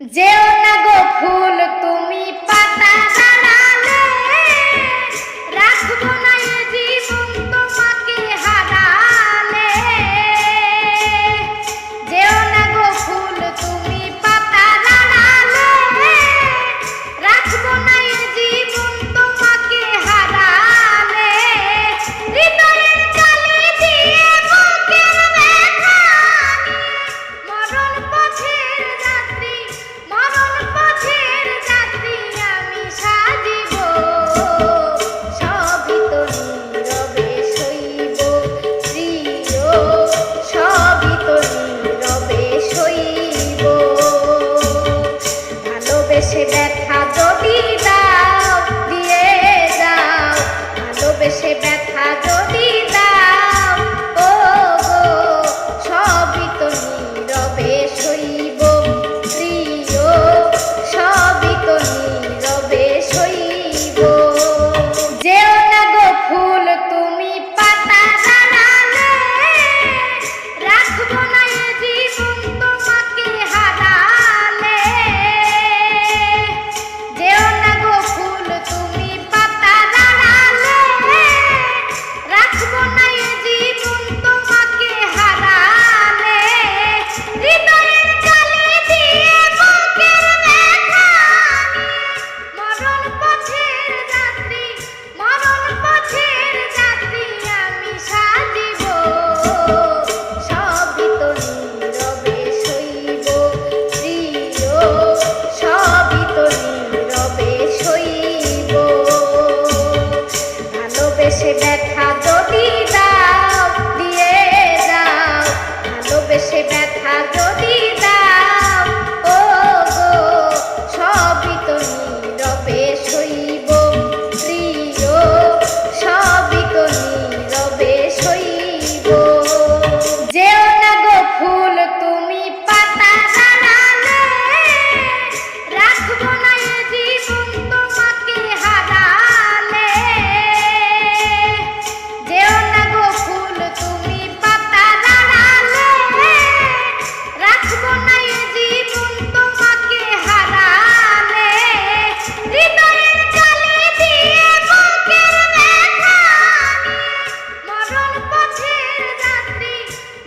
যেও না গো ফুল তুমি পাতা দাঁড়ালে, রাখবো না এ জীবন তোমাকে হারালে। যেও না গো ফুল তুমি পাতা দাঁড়ালে, রাখবো না এ জীবন তোমাকে হারালে। হৃদয়ের কালি দিয়ে বুকের ব্যথা মরণ পথের যাত্রী, মরণ পথের যাত্রী আমি সাজিব। সবই তো নীরবে সইব প্রিয়, সবই তো নীরবে সইব। ভালোবেসে ব্যথা যদি দাও দিয়ে যাও, ভালোবেসে ব্যথা যদি দাও ও গো, সবই তো নীরবে সইব প্রিয়, সবই তো নীরবে সইব। যেও না গো ফুল তুমি পাতা দাঁড়ালে, রাখবো না এ জীবন তোমাকে হারালে। যেও না গো ফুল তুমি পাতা দাঁড়ালে, রাখবো না এ জীবন তোমাকে হারালে। হৃদয়ের কালি দিয়ে বুকের ব্যথা মরণ পথের যাত্রী, মরণ পথের যাত্রী আমি সাজিব। সবই তো নীরবে সইব প্রিয়, সবই তো নীরবে সইব। ভালোবেসে ব্যথা যদি দাও দিয়ে যাও, ভালোবেসে ব্যথা যদি দাও ও গো, সবই তো নীরবে সইব প্রিয়, সবই তো নীরবে সইব। যেও না গো ফুল তুমি পাতা দাঁড়ালে, রাখবো না এ জীবন তোমাকে হারালে। যেও না গো ফুল তুমি পাতা দাঁড়ালে, রাখবো না এ জীবন তোমাকে হারালে। হৃদয়ের কালি দিয়ে বুকের ব্যথা মরণ পথের যাত্রী,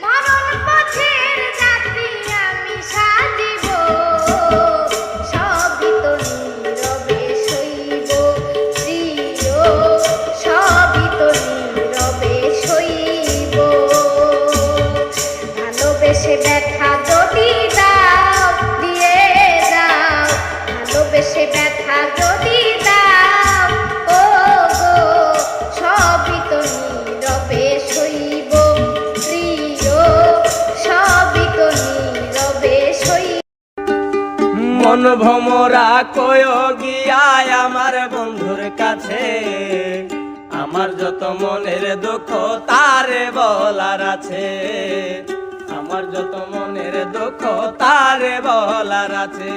মরণ পথের যাত্রী আমি সাজিব। সবই তো নীরবে সইব প্রিয়, সবই তো নীরবে সইব। ভালোবেসে ব্যথা যদি দাও দিয়ে যাও, ভালোবেসে ব্যথা যদি দাও ও গো, সবই তো নীরবে সইব প্রিয়, সবই তো নীরবে সইব। মন ভমরা কয় গিয়ায় আমার বন্ধুর কাছে, আমার যত মনের দুঃখ তারে বলার আছে, আমার যত মনের দুঃখ তারে বলার আছে।